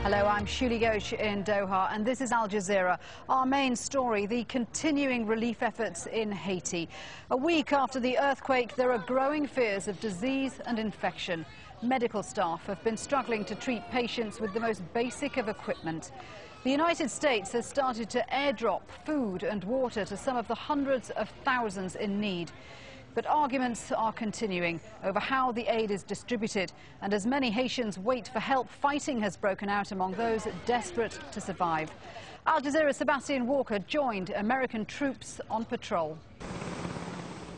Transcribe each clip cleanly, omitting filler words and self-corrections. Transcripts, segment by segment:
Hello, I'm Shuli Ghosh in Doha, and this is Al Jazeera. Our main story, the continuing relief efforts in Haiti. A week after the earthquake, there are growing fears of disease and infection. Medical staff have been struggling to treat patients with the most basic of equipment. The United States has started to airdrop food and water to some of the hundreds of thousands in need. But arguments are continuing over how the aid is distributed, and as many Haitians wait for help, fighting has broken out among those desperate to survive. Al Jazeera's Sebastian Walker joined American troops on patrol.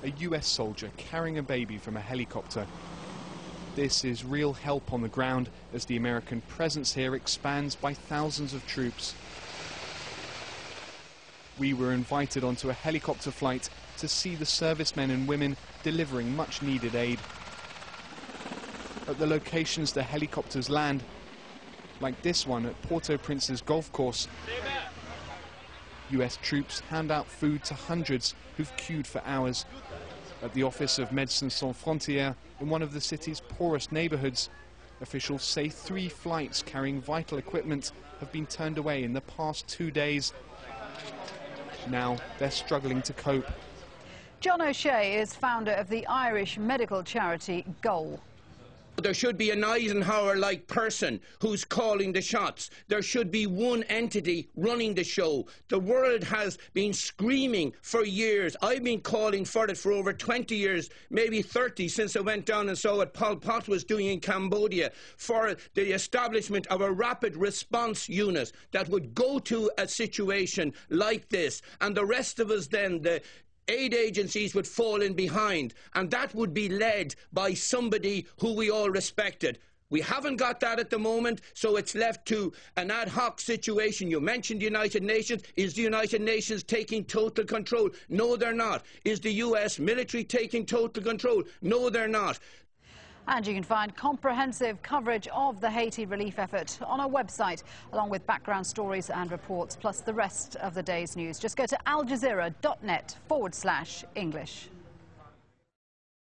A US soldier carrying a baby from a helicopter. This is real help on the ground as the American presence here expands by thousands of troops. We were invited onto a helicopter flight to see the servicemen and women delivering much needed aid. At the locations the helicopters land, like this one at Port-au-Prince's golf course, US troops hand out food to hundreds who've queued for hours. At the office of Médecins Sans Frontières, in one of the city's poorest neighborhoods, officials say 3 flights carrying vital equipment have been turned away in the past 2 days. Now they're struggling to cope. John O'Shea is founder of the Irish medical charity Goal. There should be an Eisenhower-like person who's calling the shots. There should be one entity running the show. The world has been screaming for years. I've been calling for it for over 20 years, maybe 30, since I went down and saw what Pol Pot was doing in Cambodia, for the establishment of a rapid response unit that would go to a situation like this. And the rest of us then, the aid agencies, would fall in behind, and that would be led by somebody who we all respected. We haven't got that at the moment, so it's left to an ad hoc situation. You mentioned the United Nations. Is the United Nations taking total control? No, they're not. Is the US military taking total control? No, they're not. And you can find comprehensive coverage of the Haiti relief effort on our website, along with background stories and reports, plus the rest of the day's news. Just go to aljazeera.net/English.